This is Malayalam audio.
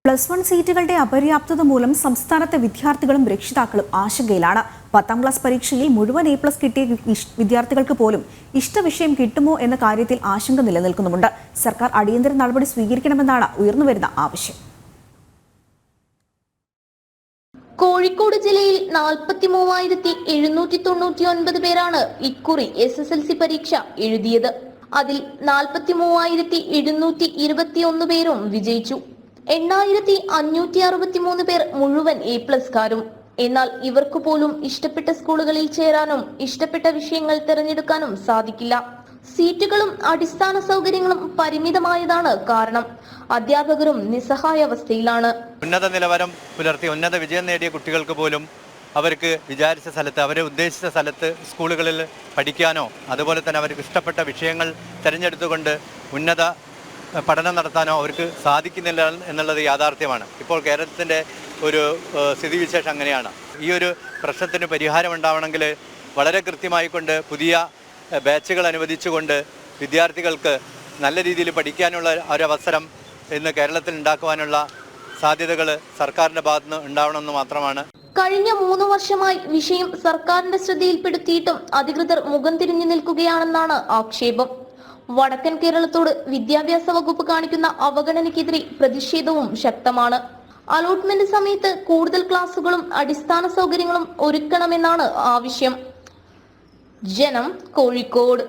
+1 സീറ്റുകളുടെ അപര്യാപ്തത മൂലം സംസ്ഥാനത്തെ വിദ്യാർത്ഥികളും രക്ഷിതാക്കളും ആശങ്കയിലാണ്. 10ാം ക്ലാസ് പരീക്ഷയിൽ മുഴുവൻ A+ കിട്ടിയ വിദ്യാർത്ഥികൾക്ക് പോലും ഇഷ്ടവിഷയം കിട്ടുമോ എന്ന കാര്യത്തിൽ ആശങ്ക നിലനിൽക്കുന്നുമുണ്ട്. സർക്കാർ അടിയന്തര നടപടി സ്വീകരിക്കണമെന്നാണ് ഉയർന്നുവരുന്ന ആവശ്യം. കോഴിക്കോട് ജില്ലയിൽ 43,799 പേരാണ് ഇക്കുറി SSLC പരീക്ഷ എഴുതിയത്. അതിൽ 43,721 പേരും വിജയിച്ചു. 8,563 പേർ മുഴുവൻ A+കാരും. എന്നാൽ ഇവർക്ക് പോലും ഇഷ്ടപ്പെട്ട സ്കൂളുകളിൽ ചേരാനും ഇഷ്ടപ്പെട്ട വിഷയങ്ങൾ തിരഞ്ഞെടുക്കാനും സാധിക്കില്ല. സീറ്റുകളും അടിസ്ഥാന സൗകര്യങ്ങളും പരിമിതമായതാണ് കാരണം. അധ്യാപകരും നിസ്സഹായാവസ്ഥയിലാണ്. ഉന്നത നിലവാരം പുലർത്തി ഉന്നത വിജയം നേടിയ കുട്ടികൾക്ക് പോലും അവർക്ക് വിചാരിച്ച സ്ഥലത്ത്, അവരെ ഉദ്ദേശിച്ച സ്ഥലത്ത് സ്കൂളുകളിൽ പഠിക്കാനോ അതുപോലെ തന്നെ അവർക്ക് ഇഷ്ടപ്പെട്ട വിഷയങ്ങൾ തിരഞ്ഞെടുത്തുകൊണ്ട് ഉന്നത പഠനം നടത്താനോ അവർക്ക് സാധിക്കുന്നില്ല എന്നുള്ളത് യാഥാർത്ഥ്യമാണ്. ഇപ്പോൾ കേരളത്തിൻ്റെ ഒരു സ്ഥിതിവിശേഷം അങ്ങനെയാണ്. ഈ ഒരു പ്രശ്നത്തിന് പരിഹാരം ഉണ്ടാവണമെങ്കിൽ വളരെ കൃത്യമായിക്കൊണ്ട് പുതിയ ബാച്ചുകൾ അനുവദിച്ചുകൊണ്ട് വിദ്യാർത്ഥികൾക്ക് നല്ല രീതിയിൽ പഠിക്കാനുള്ള ഒരവസരം ഇന്ന് കേരളത്തിൽ ഉണ്ടാക്കുവാനുള്ള സാധ്യതകൾ സർക്കാരിൻ്റെ ഭാഗത്തുനിന്ന് ഉണ്ടാവണമെന്ന് മാത്രമാണ്. കഴിഞ്ഞ 3 വർഷമായി വിഷയം സർക്കാരിന്റെ ശ്രദ്ധയിൽപ്പെടുത്തിയിട്ടും അധികൃതർ മുഖം തിരിഞ്ഞു നിൽക്കുകയാണെന്നാണ് ആക്ഷേപം. വടക്കൻ കേരളത്തോട് വിദ്യാഭ്യാസ വകുപ്പ് കാണിക്കുന്ന അവഗണനയ്ക്കെതിരെ പ്രതിഷേധവും ശക്തമാണ്. അലോട്ട്മെന്റ് സമയത്ത് കൂടുതൽ ക്ലാസുകളും അടിസ്ഥാന സൗകര്യങ്ങളും ഒരുക്കണമെന്നാണ് ആവശ്യം. ജനം, കോഴിക്കോട്.